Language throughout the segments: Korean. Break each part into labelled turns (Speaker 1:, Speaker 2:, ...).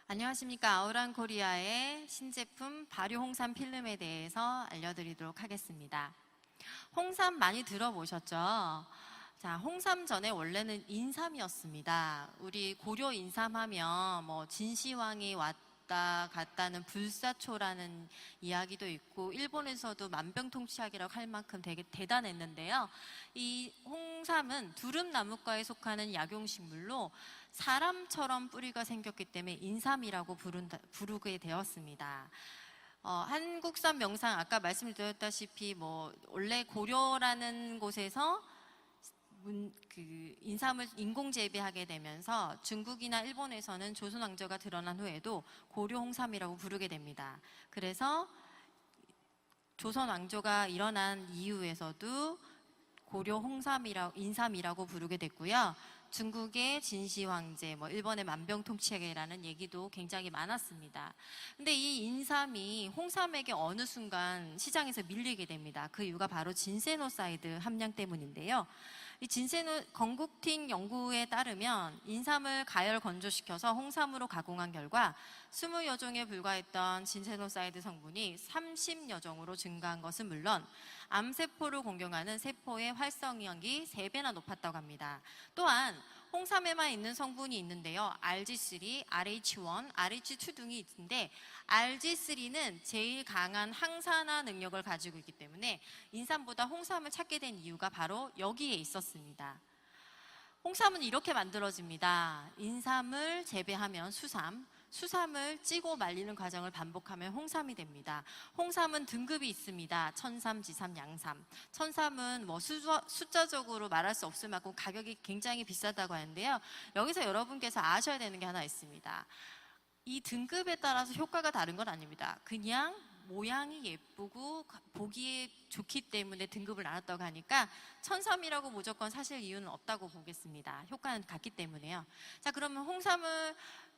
Speaker 1: 안녕하십니까. 아우란 코리아의 신제품 발효 홍삼 필름에 대해서 알려드리도록 하겠습니다. 홍삼 많이 들어보셨죠? 자, 홍삼 전에 원래는 인삼이었습니다. 우리 고려 인삼하면 뭐 진시황이 왔다 갔다는 불사초라는 이야기도 있고 일본에서도 만병통치약이라고 할 만큼 되게 대단했는데요. 이 홍삼은 두릅나무과에 속하는 약용식물로 사람처럼 뿌리가 생겼기 때문에 인삼이라고 부르게 되었습니다. 한국산 명상 아까 말씀드렸다시피 원래 고려라는 곳에서 인삼을 인공 재배하게 되면서 중국이나 일본에서는 조선 왕조가 드러난 후에도 고려 홍삼이라고 부르게 됩니다. 그래서 조선 왕조가 일어난 이후에서도 고려 인삼이라고 부르게 됐고요. 중국의 진시 황제, 일본의 만병통치약이라는 얘기도 굉장히 많았습니다. 근데 이 인삼이 홍삼에게 어느 순간 시장에서 밀리게 됩니다. 그 이유가 바로 진세노사이드 함량 때문인데요. 이 건국팅 연구에 따르면 인삼을 가열 건조시켜서 홍삼으로 가공한 결과 20여 종에 불과했던 진세노사이드 성분이 30여 종으로 증가한 것은 물론 암세포를 공격하는 세포의 활성력이 3배나 높았다고 합니다. 또한 홍삼에만 있는 성분이 있는데요. RG3, RH1, RH2 등이 있는데 RG3는 제일 강한 항산화 능력을 가지고 있기 때문에 인삼보다 홍삼을 찾게 된 이유가 바로 여기에 있었습니다. 홍삼은 이렇게 만들어집니다. 인삼을 재배하면 수삼을 찌고 말리는 과정을 반복하면 홍삼이 됩니다. 홍삼은 등급이 있습니다. 천삼, 지삼, 양삼. 천삼은 숫자적으로 말할 수 없을 만큼 가격이 굉장히 비싸다고 하는데요. 여기서 여러분께서 아셔야 되는 게 하나 있습니다. 이 등급에 따라서 효과가 다른 건 아닙니다. 그냥 모양이 예쁘고 보기에 좋기 때문에 등급을 나눴다고 하니까 천삼이라고 무조건 사실 이유는 없다고 보겠습니다. 효과는 같기 때문에요. 자, 그러면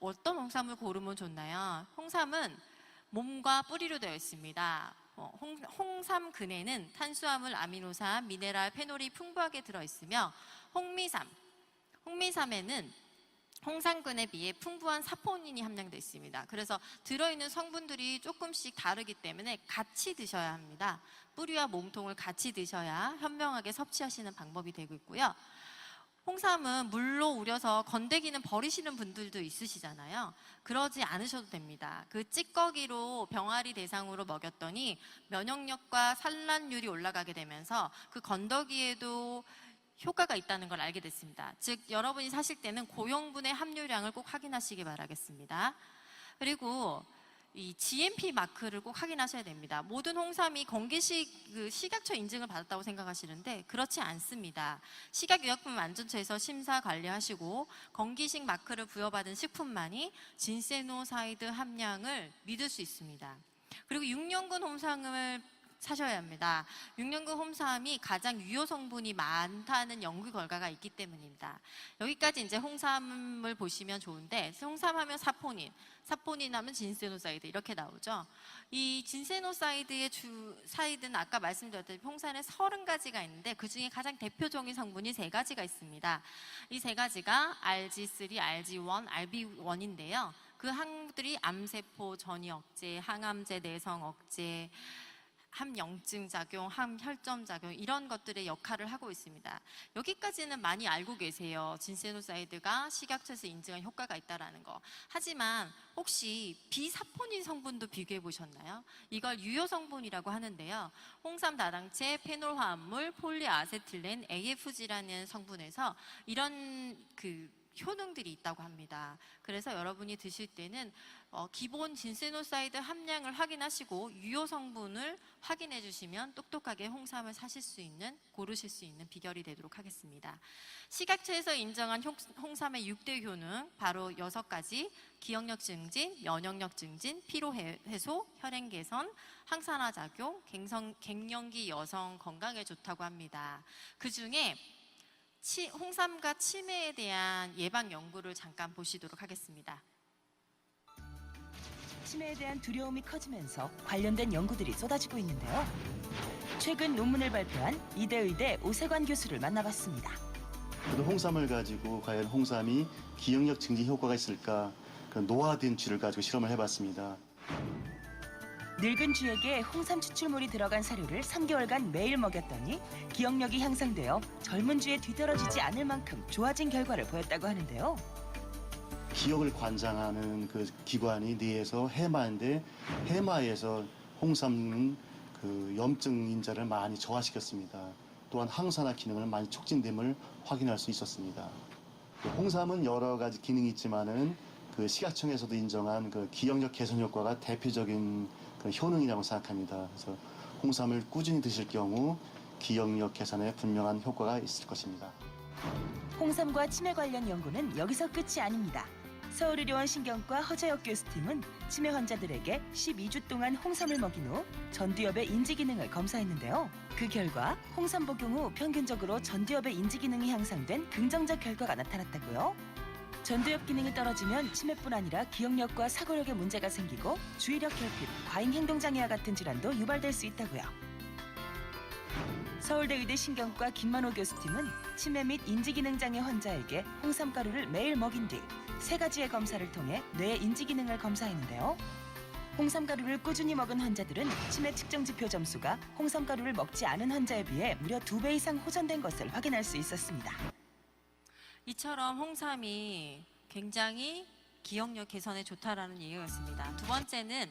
Speaker 1: 어떤 홍삼을 고르면 좋나요? 홍삼은 몸과 뿌리로 되어 있습니다. 홍삼근에는 탄수화물, 아미노산, 미네랄, 페놀이 풍부하게 들어있으며 홍미삼에는 홍삼근에 비해 풍부한 사포닌이 함량되어 있습니다. 그래서 들어있는 성분들이 조금씩 다르기 때문에 같이 드셔야 합니다. 뿌리와 몸통을 같이 드셔야 현명하게 섭취하시는 방법이 되고 있고요. 홍삼은 물로 우려서 건더기는 버리시는 분들도 있으시잖아요. 그러지 않으셔도 됩니다. 그 찌꺼기로 병아리 대상으로 먹였더니 면역력과 산란율이 올라가게 되면서 그 건더기에도 효과가 있다는 걸 알게 됐습니다. 즉 여러분이 사실 때는 고용분의 함유량을 꼭 확인하시기 바라겠습니다. 그리고 이 GMP 마크를 꼭 확인하셔야 됩니다. 모든 홍삼이 식약처 인증을 받았다고 생각하시는데 그렇지 않습니다. 식약유약품안전처에서 심사 관리하시고 건기식 마크를 부여받은 식품만이 진세노사이드 함량을 믿을 수 있습니다. 그리고 6년근 홍삼을 사셔야 합니다. 6년근 홍삼이 가장 유효 성분이 많다는 연구 결과가 있기 때문입니다. 여기까지 이제 홍삼을 보시면 좋은데, 홍삼하면 사포닌 하면 진세노사이드 이렇게 나오죠. 이 진세노사이드의 사이드는 아까 말씀드렸듯이 홍삼에 30가지가 있는데 그 중에 가장 대표적인 성분이 3가지가 있습니다. 이 3가지가 RG3, RG1, RB1인데요. 그 항들이 암세포 전이 억제, 항암제, 내성 억제, 함영증 작용, 함혈점 작용 이런 것들의 역할을 하고 있습니다. 여기까지는 많이 알고 계세요. 진세노사이드가 식약처에서 인증한 효과가 있다는 거. 하지만 혹시 비사포닌 성분도 비교해 보셨나요? 이걸 유효 성분이라고 하는데요. 홍삼 다당체, 페놀 화합물, 폴리아세틸렌, AFG라는 성분에서 이런 효능들이 있다고 합니다. 그래서 여러분이 드실 때는 기본 진세노사이드 함량을 확인하시고 유효 성분을 확인해 주시면 똑똑하게 홍삼을 고르실 수 있는 비결이 되도록 하겠습니다. 식약처에서 인정한 홍삼의 6대 효능 바로 6가지: 기억력 증진, 면역력 증진, 피로 해소, 혈행 개선, 항산화 작용, 갱년기 여성 건강에 좋다고 합니다. 그 중에 홍삼과 치매에 대한 예방 연구를 잠깐 보시도록 하겠습니다.
Speaker 2: 치매에 대한 두려움이 커지면서 관련된 연구들이 쏟아지고 있는데요. 최근 논문을 발표한 이대의대 오세관 교수를 만나봤습니다.
Speaker 3: 홍삼을 가지고 과연 홍삼이 기억력 증진 효과가 있을까? 그 노화된 쥐를 가지고 실험을 해봤습니다.
Speaker 2: 늙은 쥐에게 홍삼 추출물이 들어간 사료를 3개월간 매일 먹였더니 기억력이 향상되어 젊은 쥐에 뒤떨어지지 않을 만큼 좋아진 결과를 보였다고 하는데요.
Speaker 3: 기억을 관장하는 그 기관이 뇌에서 해마인데 해마에서 홍삼은 그 염증 인자를 많이 저하시켰습니다. 또한 항산화 기능을 많이 촉진됨을 확인할 수 있었습니다. 홍삼은 여러 가지 기능이 있지만은 그 식약청에서도 인정한 그 기억력 개선 효과가 대표적인 그 효능이라고 생각합니다. 그래서 홍삼을 꾸준히 드실 경우 기억력 개선에 분명한 효과가 있을 것입니다.
Speaker 2: 홍삼과 치매 관련 연구는 여기서 끝이 아닙니다. 서울의료원 신경과 허재혁 교수팀은 치매 환자들에게 12주 동안 홍삼을 먹인 후 전두엽의 인지 기능을 검사했는데요. 그 결과 홍삼 복용 후 평균적으로 전두엽의 인지 기능이 향상된 긍정적 결과가 나타났다고요. 전두엽 기능이 떨어지면 치매뿐 아니라 기억력과 사고력에 문제가 생기고 주의력 결핍, 과잉 행동장애와 같은 질환도 유발될 수 있다고요. 서울대 의대 신경과 김만호 교수팀은 치매 및 인지기능장애 환자에게 홍삼가루를 매일 먹인 뒤 3가지의 검사를 통해 뇌의 인지기능을 검사했는데요. 홍삼가루를 꾸준히 먹은 환자들은 치매 측정 지표 점수가 홍삼가루를 먹지 않은 환자에 비해 무려 2배 이상 호전된 것을 확인할 수 있었습니다.
Speaker 1: 이처럼 홍삼이 굉장히 기억력 개선에 좋다라는 얘기였습니다. 두 번째는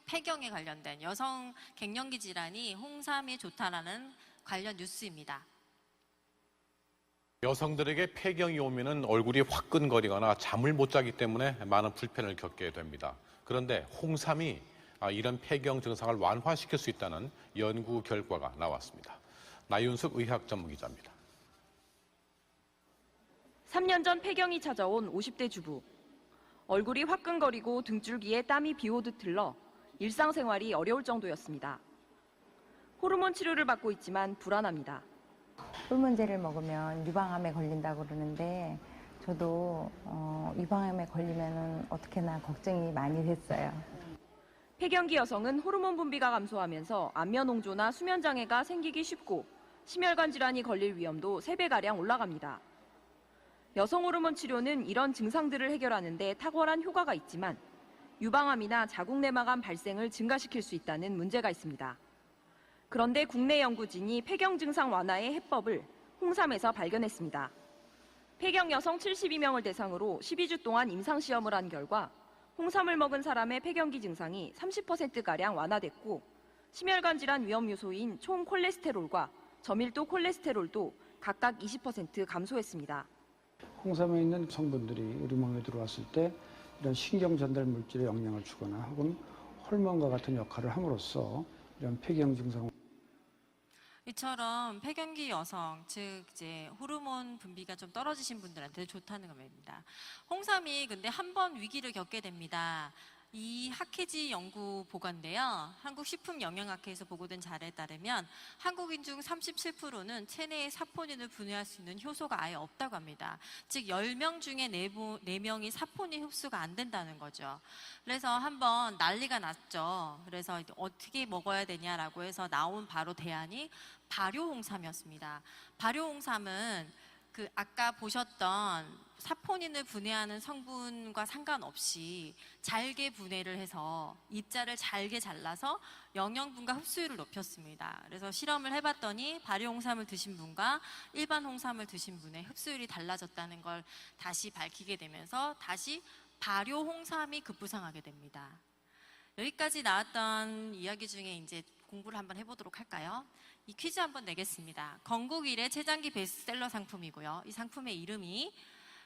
Speaker 1: 폐경에 관련된 여성 갱년기 질환이 홍삼이 좋다라는 관련 뉴스입니다.
Speaker 4: 여성들에게 폐경이 오면은 얼굴이 화끈거리거나 잠을 못 자기 때문에 많은 불편을 겪게 됩니다. 그런데 홍삼이 이런 폐경 증상을 완화시킬 수 있다는 연구 결과가 나왔습니다. 나윤숙 의학 전문기자입니다.
Speaker 5: 3년 전 폐경이 찾아온 50대 주부. 얼굴이 화끈거리고 등줄기에 땀이 비오듯 흘러 일상생활이 어려울 정도였습니다. 호르몬 치료를 받고 있지만 불안합니다.
Speaker 6: 호르몬제를 먹으면 유방암에 걸린다고 그러는데 저도 유방암에 걸리면 어떻게나 걱정이 많이 됐어요.
Speaker 5: 폐경기 여성은 호르몬 분비가 감소하면서 안면 홍조나 수면 장애가 생기기 쉽고 심혈관 질환이 걸릴 위험도 3배가량 올라갑니다. 여성 호르몬 치료는 이런 증상들을 해결하는 데 탁월한 효과가 있지만 유방암이나 자궁 내막암 발생을 증가시킬 수 있다는 문제가 있습니다. 그런데 국내 연구진이 폐경 증상 완화의 해법을 홍삼에서 발견했습니다. 폐경 여성 72명을 대상으로 12주 동안 임상시험을 한 결과 홍삼을 먹은 사람의 폐경기 증상이 30%가량 완화됐고 심혈관 질환 위험 요소인 총 콜레스테롤과 저밀도 콜레스테롤도 각각 20% 감소했습니다.
Speaker 7: 홍삼에 있는 성분들이 우리 몸에 들어왔을 때 이런 신경 전달 물질에 영향을 주거나 혹은 호르몬과 같은 역할을 함으로써 이런 폐경 증상.
Speaker 1: 이처럼 폐경기 여성, 즉 이제 호르몬 분비가 좀 떨어지신 분들한테 좋다는 겁니다. 홍삼이 근데 한 번 위기를 겪게 됩니다. 이 학회지 연구 보고인데요. 한국식품영양학회에서 보고된 자료에 따르면 한국인 중 37%는 체내에 사포닌을 분해할 수 있는 효소가 아예 없다고 합니다. 즉 10명 중에 4명이 사포닌 흡수가 안 된다는 거죠. 그래서 한번 난리가 났죠. 그래서 어떻게 먹어야 되냐라고 해서 나온 바로 대안이 발효홍삼이었습니다. 발효홍삼은 그 아까 보셨던 사포닌을 분해하는 성분과 상관없이 잘게 분해를 해서 입자를 잘게 잘라서 영양분과 흡수율을 높였습니다. 그래서 실험을 해봤더니 발효홍삼을 드신 분과 일반 홍삼을 드신 분의 흡수율이 달라졌다는 걸 다시 밝히게 되면서 다시 발효홍삼이 급부상하게 됩니다. 여기까지 나왔던 이야기 중에 이제 공부를 한번 해보도록 할까요? 이 퀴즈 한번 내겠습니다. 건국 이래 최장기 베스트셀러 상품이고요. 이 상품의 이름이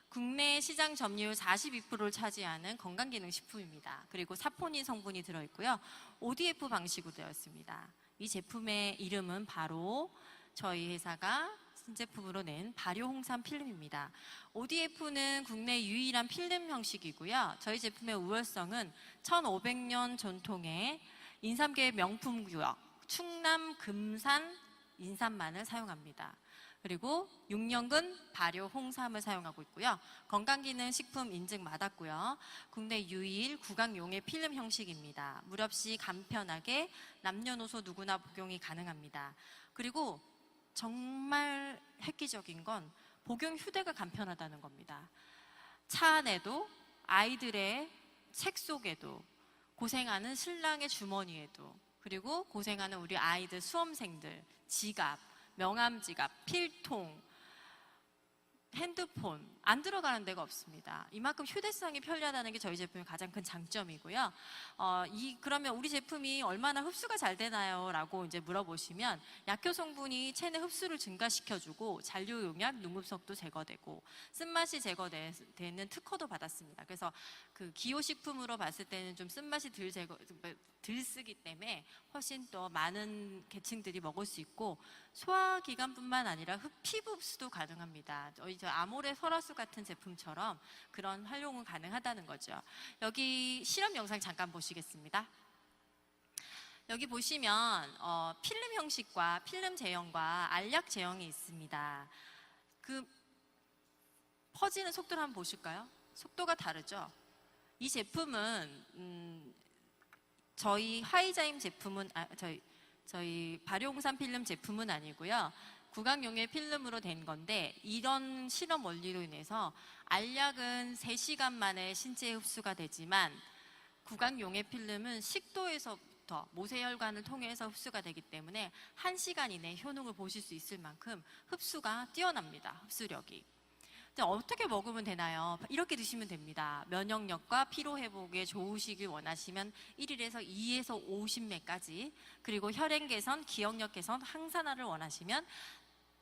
Speaker 1: 국내 시장 점유율 42%를 차지하는 건강기능식품입니다. 그리고 사포닌 성분이 들어있고요. ODF 방식으로 되어 있습니다. 이 제품의 이름은 바로 저희 회사가 신제품으로 낸 발효홍삼 필름입니다. ODF는 국내 유일한 필름 형식이고요. 저희 제품의 우월성은 1500년 전통의 인삼계의 명품 구역 충남 금산 인삼만을 사용합니다. 그리고 6년근 발효 홍삼을 사용하고 있고요. 건강기능식품 인증 받았고요. 국내 유일 구강용의 필름 형식입니다. 물 없이 간편하게 남녀노소 누구나 복용이 가능합니다. 그리고 정말 획기적인 건 복용 휴대가 간편하다는 겁니다. 차 안에도 아이들의 책 속에도, 고생하는 신랑의 주머니에도, 그리고 고생하는 우리 아이들 수험생들 지갑, 명함 지갑, 필통, 핸드폰 안 들어가는 데가 없습니다. 이만큼 휴대성이 편리하다는 게 저희 제품의 가장 큰 장점이고요. 그러면 우리 제품이 얼마나 흡수가 잘 되나요? 라고 이제 물어보시면 약효 성분이 체내 흡수를 증가시켜주고 잔류 용약, 누급석도 제거되고 쓴맛이 제거되는 특허도 받았습니다. 그래서 그 기호식품으로 봤을 때는 좀 쓴맛이 덜 쓰기 때문에 훨씬 더 많은 계층들이 먹을 수 있고 소화기관뿐만 아니라 피부 흡수도 가능합니다. 저희 아모레 설화수 같은 제품처럼 그런 활용은 가능하다는 거죠. 여기 실험 영상 잠깐 보시겠습니다. 여기 보시면 필름 형식과 필름 제형과 알약 제형이 있습니다. 그 퍼지는 속도를 한번 보실까요? 속도가 다르죠? 이 제품은 저희 화이자임 제품은 저희 발효홍삼 필름 제품은 아니고요. 구강용의 필름으로 된 건데 이런 실험 원리로 인해서 알약은 3시간 만에 신체에 흡수가 되지만 구강용의 필름은 식도에서부터 모세혈관을 통해서 흡수가 되기 때문에 1시간 이내에 효능을 보실 수 있을 만큼 흡수가 뛰어납니다. 흡수력이. 어떻게 먹으면 되나요? 이렇게 드시면 됩니다. 면역력과 피로회복에 좋으시길 원하시면 1일에서 2에서 50매까지, 그리고 혈행 개선, 기억력 개선, 항산화를 원하시면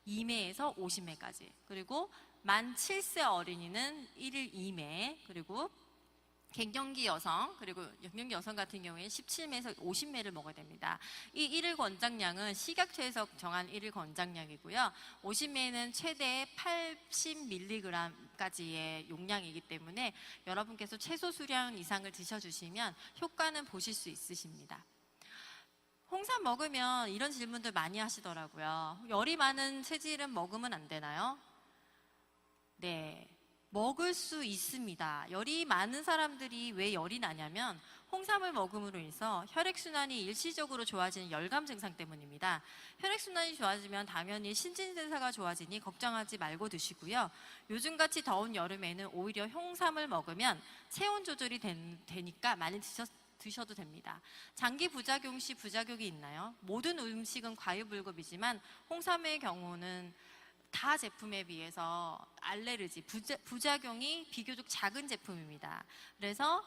Speaker 1: 2매에서 50매까지, 그리고 만 7세 어린이는 1일 2매, 그리고 갱년기 여성, 그리고 갱년기 여성 같은 경우에는 17매에서 50매를 먹어야 됩니다. 이 1일 권장량은 식약처에서 정한 1일 권장량이고요. 50매는 최대 80mg까지의 용량이기 때문에 여러분께서 최소 수량 이상을 드셔주시면 효과는 보실 수 있으십니다. 홍삼 먹으면 이런 질문들 많이 하시더라고요. 열이 많은 체질은 먹으면 안 되나요? 네. 먹을 수 있습니다. 열이 많은 사람들이 왜 열이 나냐면 홍삼을 먹음으로 인해서 혈액순환이 일시적으로 좋아지는 열감 증상 때문입니다. 혈액순환이 좋아지면 당연히 신진대사가 좋아지니 걱정하지 말고 드시고요. 요즘같이 더운 여름에는 오히려 홍삼을 먹으면 체온 조절이 되니까 많이 드셔도 됩니다. 장기 부작용 시 부작용이 있나요? 모든 음식은 과유불급이지만 홍삼의 경우는 타 제품에 비해서 알레르기, 부작용이 비교적 작은 제품입니다. 그래서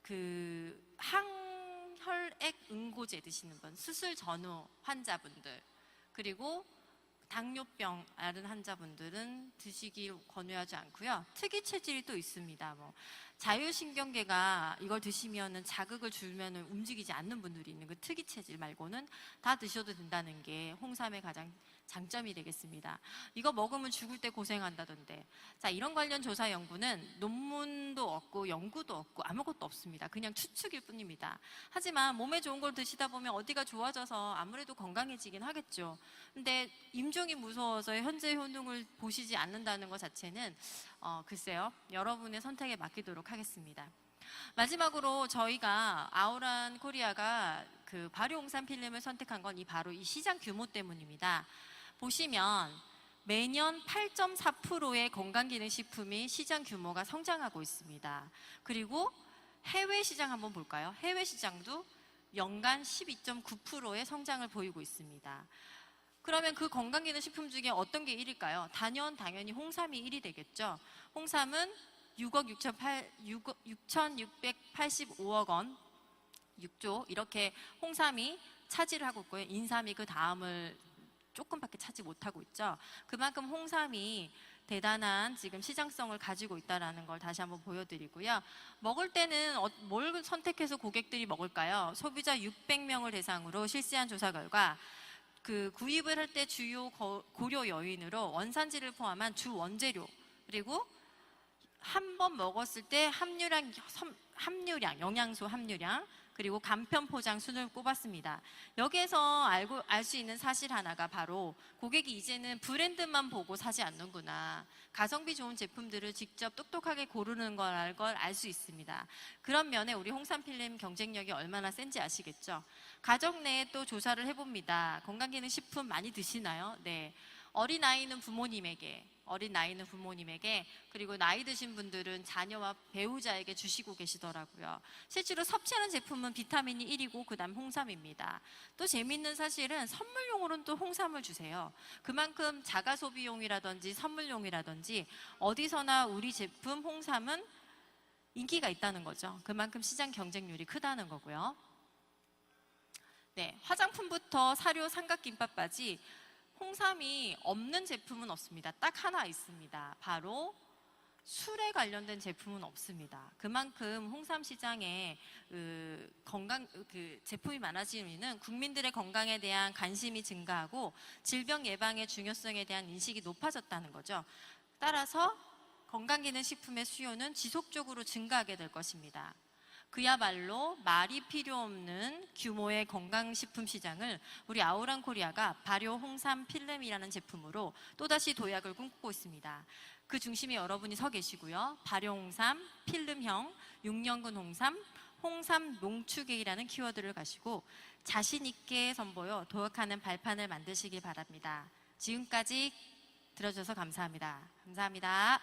Speaker 1: 그 항혈액 응고제 드시는 분, 수술 전후 환자분들, 그리고 당뇨병 앓은 환자분들은 드시길 권유하지 않고요. 특이 체질이 또 있습니다. 자율신경계가 이걸 드시면은 자극을 주면은 움직이지 않는 분들이 있는 그 특이 체질 말고는 다 드셔도 된다는 게 홍삼의 가장 장점이 되겠습니다. 이거 먹으면 죽을 때 고생한다던데. 자, 이런 관련 조사 연구는 논문도 없고 연구도 없고 아무것도 없습니다. 그냥 추측일 뿐입니다. 하지만 몸에 좋은 걸 드시다 보면 어디가 좋아져서 아무래도 건강해지긴 하겠죠. 근데 임종이 무서워서 현재 효능을 보시지 않는다는 것 자체는 글쎄요. 여러분의 선택에 맡기도록 하겠습니다. 마지막으로 저희가 아우란 코리아가 그 발효홍삼 필름을 선택한 건 바로 이 시장 규모 때문입니다. 보시면 매년 8.4%의 건강기능식품이 시장 규모가 성장하고 있습니다. 그리고 해외 시장 한번 볼까요? 해외 시장도 연간 12.9%의 성장을 보이고 있습니다. 그러면 그 건강기능식품 중에 어떤 게 1위일까요? 당연히 홍삼이 1위 되겠죠. 홍삼은 6억 6,685억 원, 6조 이렇게 홍삼이 차지를 하고 있고요. 인삼이 그 다음을 조금밖에 차지 못하고 있죠. 그만큼 홍삼이 대단한 지금 시장성을 가지고 있다는 걸 다시 한번 보여드리고요. 먹을 때는 뭘 선택해서 고객들이 먹을까요? 소비자 600명을 대상으로 실시한 조사 결과 그 구입을 할 때 주요 고려 요인으로 원산지를 포함한 주 원재료, 그리고 한 번 먹었을 때 함유량, 영양소 함유량, 그리고 간편 포장 순을 꼽았습니다. 여기에서 알 수 있는 사실 하나가 바로 고객이 이제는 브랜드만 보고 사지 않는구나. 가성비 좋은 제품들을 직접 똑똑하게 고르는 걸 알 수 있습니다. 그런 면에 우리 홍삼 필름 경쟁력이 얼마나 센지 아시겠죠? 가정 내에 또 조사를 해봅니다. 건강기능식품 많이 드시나요? 네. 어린아이는 부모님에게, 어린 나이 있는 부모님에게, 그리고 나이 드신 분들은 자녀와 배우자에게 주시고 계시더라고요. 실제로 섭취하는 제품은 비타민이 1이고 그다음 홍삼입니다. 또 재미있는 사실은 선물용으로는 또 홍삼을 주세요. 그만큼 자가 소비용이라든지 선물용이라든지 어디서나 우리 제품 홍삼은 인기가 있다는 거죠. 그만큼 시장 경쟁률이 크다는 거고요. 네, 화장품부터 사료, 삼각김밥까지 홍삼이 없는 제품은 없습니다. 딱 하나 있습니다. 바로 술에 관련된 제품은 없습니다. 그만큼 홍삼 시장에 제품이 많아지는 이유는 국민들의 건강에 대한 관심이 증가하고 질병 예방의 중요성에 대한 인식이 높아졌다는 거죠. 따라서 건강기능식품의 수요는 지속적으로 증가하게 될 것입니다. 그야말로 말이 필요 없는 규모의 건강식품 시장을 우리 아우랑코리아가 발효 홍삼 필름이라는 제품으로 또다시 도약을 꿈꾸고 있습니다. 그 중심에 여러분이 서 계시고요. 발효 홍삼, 필름형, 6년근 홍삼, 홍삼 농축액이라는 키워드를 가지고 자신 있게 선보여 도약하는 발판을 만드시길 바랍니다. 지금까지 들어주셔서 감사합니다. 감사합니다.